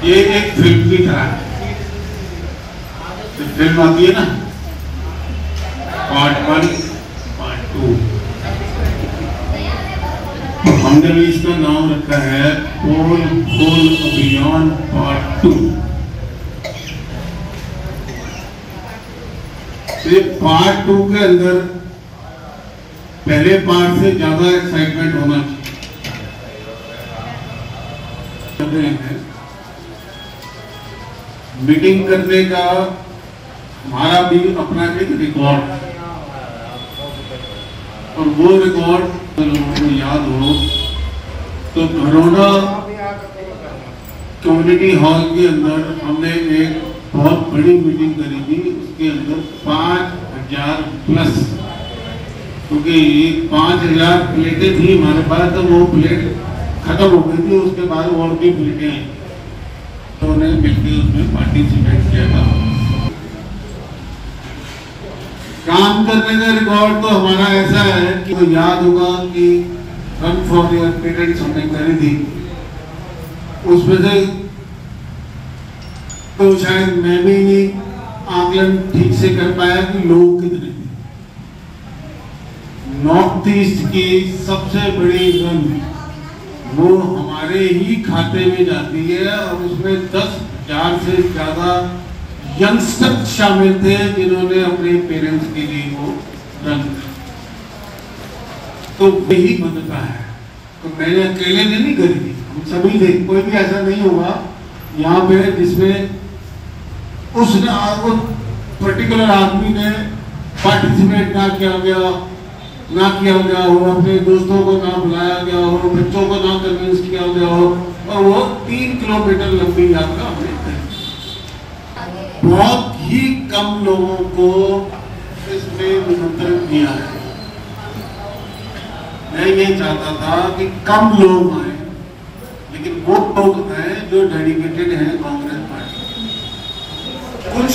ये एक फिल्म की तरह है। फिल्म आती है ना, पार्ट 1, पार्ट 2, तो हमने भी इसका नाम रखा है पोल खोल अभियान पार्ट 2। ये पार्ट 2 के अंदर पहले पार्ट से ज्यादा एक्साइटमेंट होना चाहिए। मीटिंग करने का हमारा भी अपना एक रिकॉर्ड, और वो रिकॉर्ड लोगों को याद हो तो घरोना कम्युनिटी हॉल के अंदर हमने एक बहुत बड़ी मीटिंग करी थी। उसके अंदर 5000 प्लस, क्योंकि 5000 प्लेटें थी हमारे पास, तो वो प्लेट खत्म हो गई थी। उसके बाद और भी प्लेटें आई, तो उन्हें मिलकर उसमें पार्टिसिपेट किया था। काम करने का रिकॉर्ड तो हमारा ऐसा है कि तो याद होगा कि रन फॉर योर पेरेंट्स हमने करी थी। उसमें से तो शायद मैं भी नहीं आकलन ठीक से कर पाया कि लोग कितने थे। नॉर्थ ईस्ट की सबसे बड़ी रन वो हमारे ही खाते में जाती है, और उसमें 10,000 से ज्यादा यंगस्टर शामिल थे जिन्होंने अपने पेरेंट्स के लिए वो रन, तो वही बनता है। तो मैंने अकेले ने नहीं करी थी, हम सभी थे। कोई भी ऐसा नहीं होगा यहाँ पे जिसमें उस पर्टिकुलर आदमी ने पार्टिसिपेट ना किया गया हो, अपने दोस्तों को ना बुलाया गया हो, बच्चों को ना कन्विंस किया गया हो, और वो 3 किलोमीटर लंबी यात्रा हमने करी। बहुत ही कम लोगों को इसमें निमंत्रण दिया है। मैं ये चाहता था कि कम लोग आए, लेकिन वो लोग हैं जो डेडिकेटेड हैं कांग्रेस पार्टी। कुछ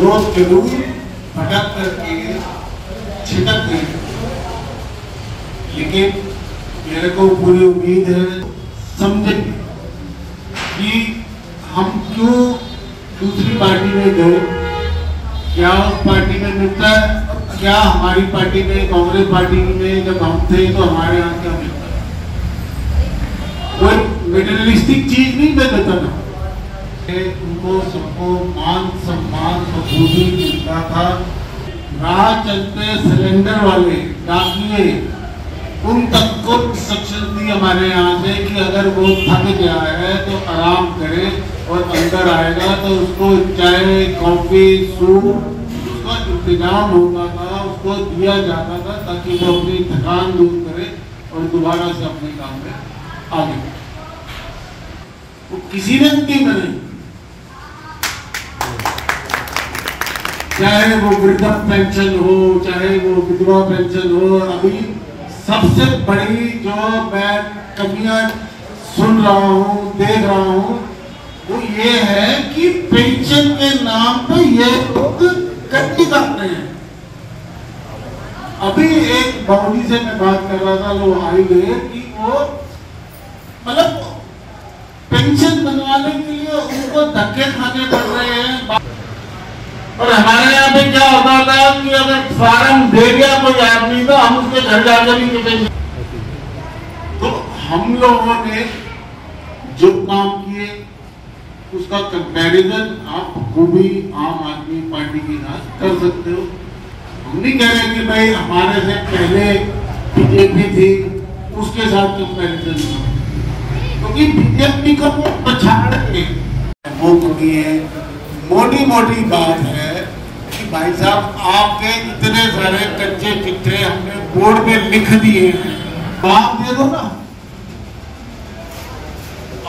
लोग जरूर भटक करके छिटक गए, लेकिन मेरे को पूरी उम्मीद है समझे कि हम क्यों दूसरी पार्टी में गए, क्या उस पार्टी में मिलता है, क्या हमारी पार्टी में कांग्रेस पार्टी में जब हम थे तो हमारे यहाँ क्या मिलता है। कोई मेटेरियलिस्टिक चीज नहीं मैं देता था, उनको सबको मान सम्मान बखूबी मिलता था। राह चलते सिलेंडर वाले डाकिए उन तक को इंस्ट्रक्शन दी हमारे यहाँ से कि अगर वो थक गया है तो आराम करे, और अंदर आएगा तो उसको चाय कॉफी सूप उसका इंतजाम होता था, उसको दिया जाता था ताकि वो अपनी थकान दूर करे और दोबारा से अपने काम में आगे। वो किसी ने नहीं करे, चाहे वो वृद्धा पेंशन हो, चाहे वो विधवा पेंशन हो। अभी सबसे बड़ी जो मैं कमियां सुन रहा हूँ, देख रहा हूँ, वो ये है कि पेंशन के नाम पे ये लोग कट्टी करते हैं। अभी एक बाउली से मैं बात कर रहा था, लोग आई गए कि वो मतलब पेंशन बनवाने के लिए उनको धक्के खाने पड़ रहे हैं। और हमारे यहाँ पे क्या होता था कि अगर फार्म दे गया कोई आदमी तो हम उसके घर जाकर ही पेंशन। तो हम लोगों ने जो काम किए उसका कंपैरिजन आप खूबी आम आदमी पार्टी के साथ कर सकते हो। हम नहीं कह रहे कि भाई हमारे से पहले बीजेपी थी उसके साथ कंपैरिजन करो, क्योंकि बीजेपी को वो पछाड़ के वो क्योंकि है मोटी मोटी बात है कि भाई साहब आपके इतने सारे कच्चे चिट्ठे हमने बोर्ड में लिख दिए हैं, आप दे दो ना।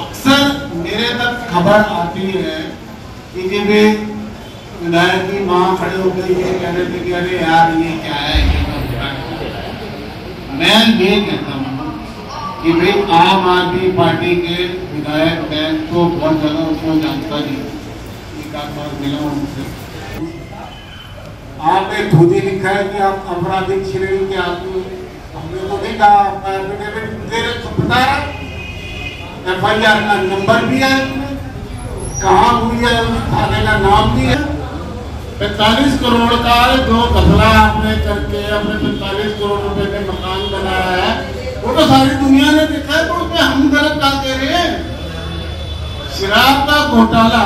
अक्सर मेरे तक खबर आती है कि जब विधायक की मां खड़े हो गई ये कह रहे थे कि अरे यार ये क्या है, ये मैं ये कहता हूँ कि भाई आम आदमी पार्टी के विधायक बैंक को बहुत ज्यादा उसको जानता नहीं, बार मिला उनसे। आपने खुद ही लिखा है कि आप आपराधिक श्रेणी के आदमी, हमने तो नहीं कहा, पता है FIR का नंबर भी है, कहाँ हुई है उस थाने का नाम नहीं है। 45 करोड़ का जो घपला आपने करके अपने 45 करोड़ रुपए में मकान बनाया है, वो तो सारी दुनिया ने देखा है, तो उसमें हम गलत क्या कह रहे हैं। शराब का घोटाला,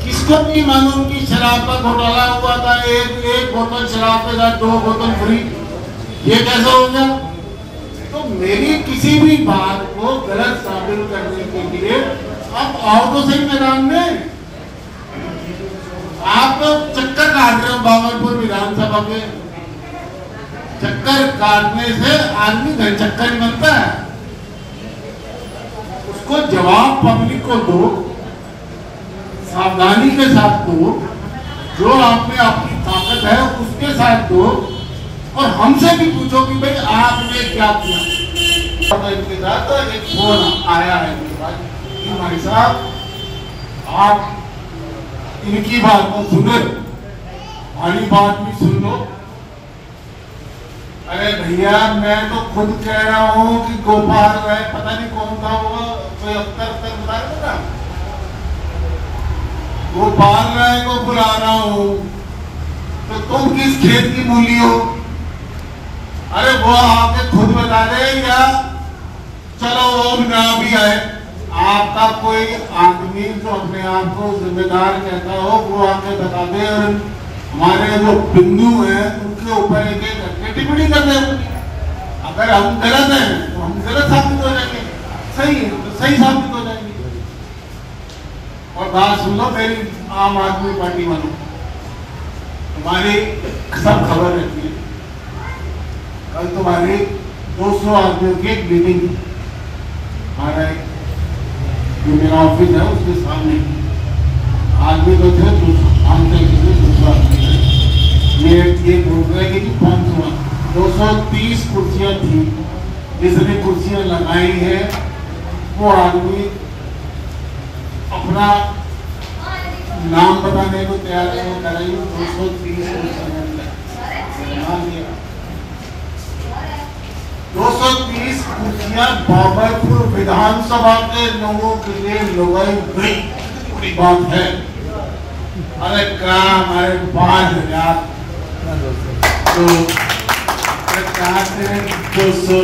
किसको नहीं मालूम कि शराब का घोटाला हुआ था। एक बोतल शराब के साथ 2 बोतल फ्री, ये कैसे हो गया। तो मेरी किसी भी बात को गलत साबित करने के लिए आप आओ तो सही मैदान में। आप तो चक्कर काट रहे हो बाबरपुर विधानसभा के। चक्कर काटने से आदमी घर चक्कर नहीं बनता है। उसको जवाब पब्लिक को दो, सावधानी के साथ दो, जो आप में आपकी ताकत है उसके साथ दो, और हमसे भी पूछो कि भाई आपने क्या किया। इनके साथ तो एक फोन आया है मेरे पास कि भाई साहब आप इनकी बात को सुने, हमारी बात भी सुन लो। अरे भैया मैं तो खुद कह रहा हूँ कि गोपाल राय, पता नहीं कौन था वो, कोई अख्तर बता रहा था, गोपाल राय को बुला रहा हूँ, तो तुम किस खेत की मूली हो। अरे वो आके खुद बता दे, या चलो वो ना भी आए, आपका कोई आदमी जो अपने आप को जिम्मेदार कहता हो वो आके बता दे, और हमारे जो बिंदु हैं उनके ऊपर एक एक करके टिप्पणी कर दे। अगर हम गलत हैं तो हम गलत साबित हो जाएंगे, सही है तो सही साबित हो जाएंगे। और बात सुन लो मेरी, आम आदमी पार्टी वालों, तुम्हारी सब खबर रहती है। कल तुम्हारी 200 आदमियों की एक मीटिंग, हमारा जो मेरा ऑफिस है उसके सामने आदमी तो थे 200 आदमी। ये बोल रहे कि 230 कुर्सियां थी, जिसने कुर्सियां लगाई है वो आदमी अपना नाम बताने को तैयार है। 230 230 कुर्सियां बाबरपुर विधानसभा के लोगों के लिए लगाई गई, बड़ी बात है। अरे क्या हमारे 5000 तो 200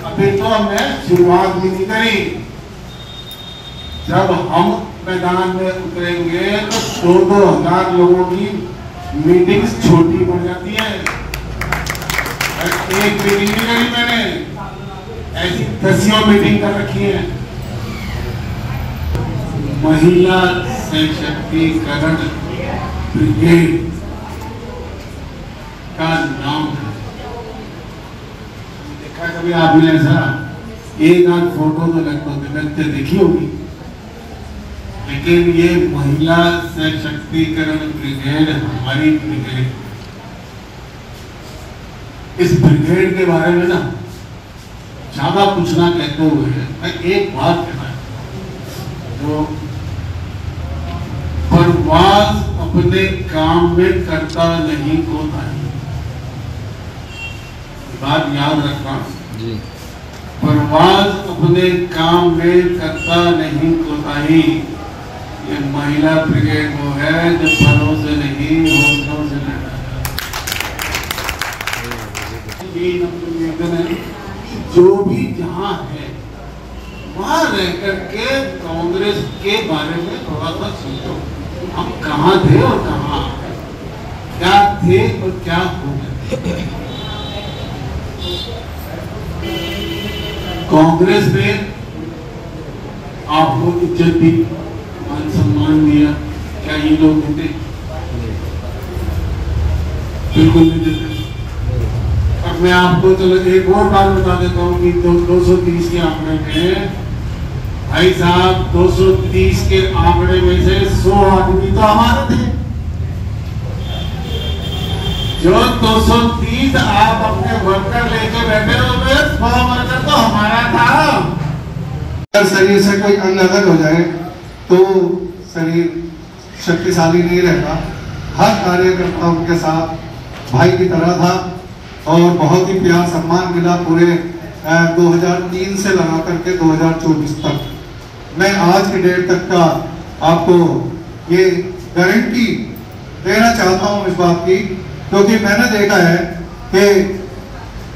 अभी तो हमने शुरुआत भी नहीं करी। जब हम मैदान में उतरेंगे तो 2-2000 लोगों की मीटिंग्स छोटी पड़ जाती है। एक मीटिंग नहीं करी मैंने, ऐसी 10 मीटिंग कर रखी है। महिला सशक्तिकरण ब्रिगेड का नाम है। देखा कभी आपने ऐसा? एक आध फोटो तो लगते देखी होगी, लेकिन ये महिला सशक्तिकरण ब्रिगेड हमारी ब्रिगेड। इस ब्रिगेड के बारे में ना ज्यादा कुछ ना कहते हुए मैं एक बात कहना है, जो परवाज़ अपने काम में करता नहीं कोताही, बात याद रखना जी। परवाज़ अपने काम में करता नहीं कोताही, ये महिला ब्रिगेड वो है जो फलों से नहीं हौसलों से लड़ा। जो भी जहां है वहां रह करके कांग्रेस के बारे में थोड़ा सा सोचो, हम कहाँ थे और कहाँ क्या थे और क्या हो गए। कांग्रेस ने आपको इज्जत दी, मान सम्मान दिया, क्या ये लोग देते? बिल्कुल नहीं देते। अब मैं आपको चलो एक और बात बता देता हूँ कि 230 के आंकड़े में, भाई साहब 230 के आंकड़े में से 100 आदमी तो हमारे थे। जो 230 आप अपने वर्कर लेके बैठे हो, 100 वर्कर तो हमारा था। अगर शरीर से कोई अंग अलग हो जाए तो शरीर शक्तिशाली नहीं रहता। हर कार्यकर्ता उनके साथ भाई की तरह था और बहुत ही प्यार सम्मान मिला पूरे 2003 से लगा करके 2024 तक। मैं आज की डेट तक का आपको ये गारंटी देना चाहता हूं इस बात की, क्योंकि मैंने देखा है कि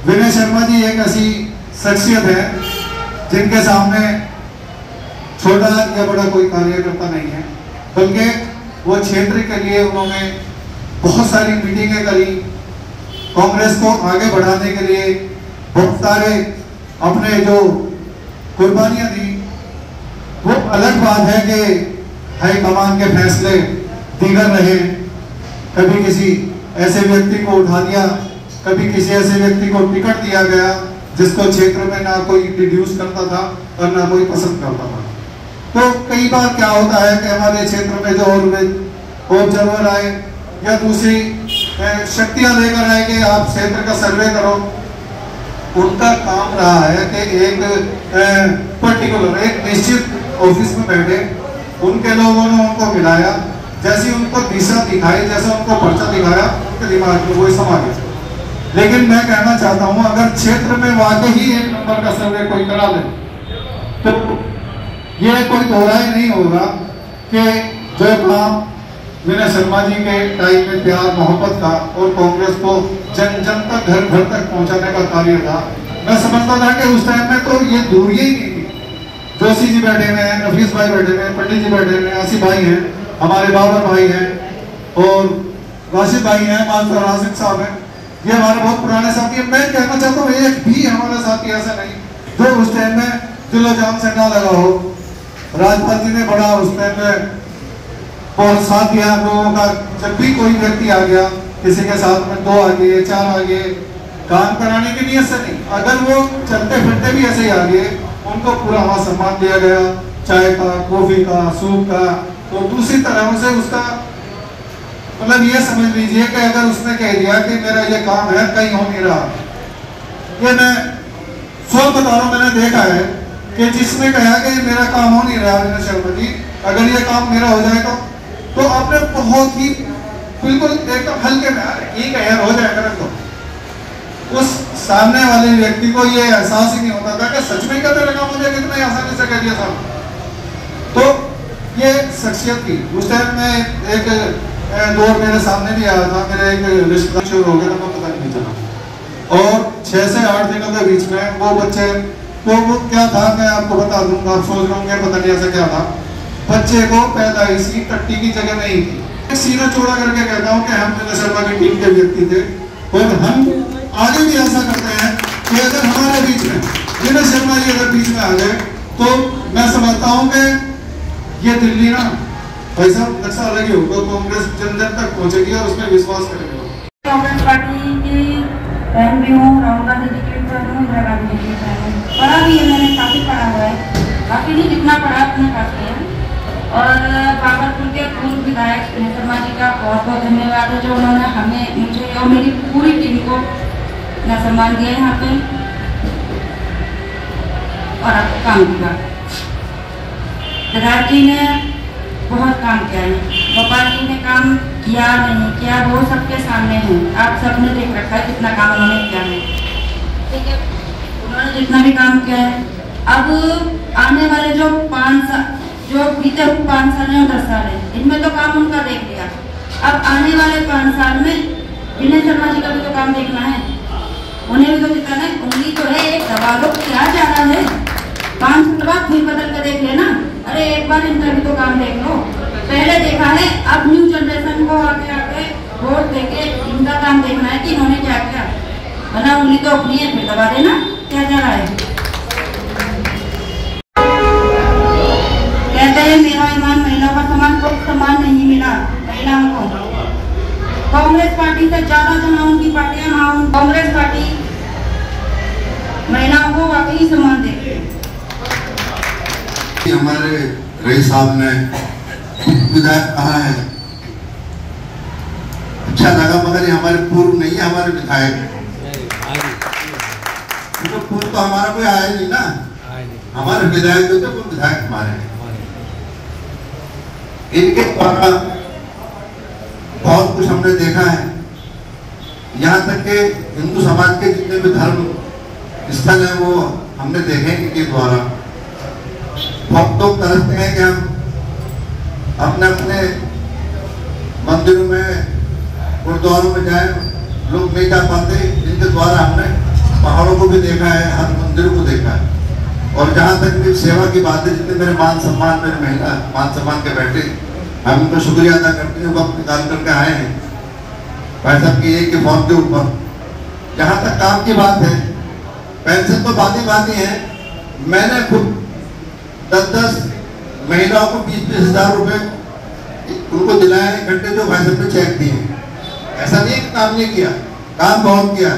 विनय शर्मा जी एक ऐसी शख्सियत है जिनके सामने छोटा या बड़ा कोई कार्यकर्ता नहीं है, बल्कि वो क्षेत्र के लिए उन्होंने बहुत सारी मीटिंगें करी, कांग्रेस को आगे बढ़ाने के लिए बहुत सारे अपने जो कुर्बानियां दी। वो अलग बात है कि हाईकमान के फैसले दीगर रहे, कभी किसी ऐसे व्यक्ति को उठा दिया, कभी किसी ऐसे व्यक्ति को टिकट दिया गया जिसको क्षेत्र में ना कोई डिड्यूस करता था और ना कोई पसंद करता था। तो कई बार क्या होता है कि हमारे क्षेत्र में जो ऑब्जर्वर आए या दूसरी शक्तियां लेकर आए कि आप क्षेत्र का सर्वे करो, उनका काम रहा है कि एक पर्टिकुलर एक निश्चित ऑफिस में बैठे, उनके लोगों ने उनको मिलाया, जैसी उनको दिशा दिखाई, जैसा उनको पर्चा दिखाया, उनके दिमाग में वही समा गया। लेकिन मैं कहना चाहता हूं, अगर क्षेत्र में वाकई ही एक नंबर का सर्वे कोई करा ले तो यह कोई दोहराई नहीं होगा कि जो काम विनय शर्मा जी के टाइम में प्यार मोहब्बत का और कांग्रेस को जन जन तक घर घर तक पहुंचाने का कार्य था, मैं समझता था कि उस टाइम में तो ये दूरियां ही नहीं थी। जोशी जी बैठे हुए हैं, नफीस भाई बैठे हुए हैं, पंडित जी बैठे हुए हैं, आसिफ भाई हैं, हमारे बाबर भाई हैं और राशिद भाई हैं, मास्टर राशिद साहब हैं, ये हमारे बहुत पुराने साथी हैं। मैं कहना चाहता हूँ एक भी हमारा साथी ऐसा नहीं जो उस टाइम में दिलो जान से ना लगा हो। राजपाल जी ने बड़ा उस टाइम में बहुत साथ दिया हम लोगों का। जब भी कोई व्यक्ति आ गया, किसी के साथ में 2 आ गए 4 आ गए, काम कराने की नीयत से नहीं, अगर वो चलते फिरते भी ऐसे ही आ गए, उनको पूरा वहां सम्मान दिया गया, चाय का, कॉफी का, सूप का। तो दूसरी तरह से उसका मतलब ये समझ लीजिए कि अगर उसने कह दिया कि मेरा ये काम है, कहीं हो नहीं रहा, ये मैं स्वयं बता रहा हूं, मैंने देखा है कि जिसने कहा कि मेरा काम हो नहीं रहा विनय शर्मा जी, अगर ये काम मेरा हो जाएगा तो आपने बहुत ही बिल्कुल एकदम हल्के में ठीक है यार हो जाएगा ना, तो उस सामने वाले व्यक्ति को ये एहसास ही नहीं होता था कि सच में क्या मेरा काम हो जाएगा, इतना आसानी से कह दिया साहब। तो ये शख्सियत की उस टाइम में एक दौर मेरे सामने भी आया था, मेरे एक रिश्तेदार शुरू हो गया था, मैं पता नहीं चला, और 6 से 8 दिनों के बीच में वो बच्चे, तो वो क्या था मैं आपको बता दूंगा, आप सोच रहे होंगे पता नहीं ऐसा क्या था। बच्चे को पैदाइशी टट्टी की जगह नहीं थी। सीना चौड़ा करके कहता हूँ कि हम विनय शर्मा की टीम के व्यक्ति थे और हम आगे भी ऐसा करते हैं कि अगर हमारे बीच में विनय शर्मा जी अगर बीच में आ गए तो मैं समझता हूँ कि ये दिल्ली ना भाई साहब नक्शा अलग ही होगा, कांग्रेस जन जन तक पहुंचेगी और उसमें विश्वास करेंगे। कांग्रेस पार्टी की बहन भी हूँ, राहुल गांधी जी की बहन हूँ, इंदिरा गांधी जी की बहन हूँ। पढ़ा भी है, मैंने काफी पढ़ा हुआ है, काफी नहीं जितना पढ़ा उतना काफी है। और बाबरपुर के पूर्व विधायक विनय शर्मा जी का बहुत बहुत धन्यवाद है जो उन्होंने हमें, मुझे और मेरी पूरी टीम को इतना सम्मान दिया यहाँ पे और आपको काम दिया। विधायक जी ने बहुत काम किया है, गोपाल जी ने काम किया नहीं किया वो सबके सामने है, आप सबने देख रखा है कितना काम उन्होंने किया है, ठीक है। उन्होंने जितना भी काम किया है, अब आने वाले जो 5 साल, जो बीते 5 साल है और 10 साल है, इनमें तो काम उनका देख लिया। अब आने वाले 5 साल में विनय शर्मा जी का भी तो काम देखना है, उन्हें भी तो दिखाना है। उंगली तो है, एक दबा लो, क्या जाना है, 5 साल बाद फिर बदल कर देख लेना। अरे एक बार इनका भी तो काम देख लो, पहले देखा है, अब न्यू जनरेशन को आगे आगे वोट देके इनका काम देखना है कि इन्होंने क्या किया, वरना उंगली तो अपनी है, फिर दबा देना, क्या जा रहा है। कहते हैं मेरा ईमान महिलाओं का समान, को सम्मान नहीं मिला महिलाओं को। कांग्रेस पार्टी से ज्यादा जहाँ उनकी पार्टियां, वहाँ कांग्रेस पार्टी महिलाओं को वाकई सम्मान देती है। हमारे रईस साहब ने विधायक कहा है, अच्छा लगा, मगर ये हमारे पूर्व नहीं है, हमारे विधायक तो पूर्व तो हमारा कोई आया नहीं ना, हमारे विधायक जो थे वो विधायक हमारे, इनके द्वारा बहुत कुछ हमने देखा है। यहाँ तक कि हिंदू समाज के जितने भी धर्म स्थल है वो हमने देखे इनके द्वारा। बहुत लोग तरसते हैं कि हम अपने अपने मंदिरों में, गुरुद्वारों में जाए, लोग नहीं जा पाते, जिनके द्वारा हमने पहाड़ों को भी देखा है, हर मंदिरों को देखा है। और जहाँ तक भी सेवा की बात है, जितने मेरे मान सम्मान, मेरे महिला मान सम्मान के बैठे, हम उनको शुक्रिया अदा करते हैं, वक्त निकाल करके आए हैं भाई साहब की एक फॉर्म के ऊपर। जहाँ तक काम की बात है, पेंशन तो बात ही है। मैंने खुद 10-10 महिलाओं को 20-20 हज़ार रुपए उनको दिलाए इकट्ठे, जो भाई साहब ने चेक दिए। ऐसा नहीं कि काम नहीं किया, काम बहुत किया।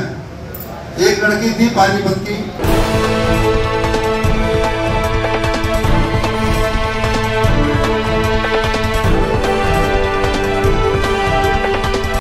एक लड़की थी पानीपत की,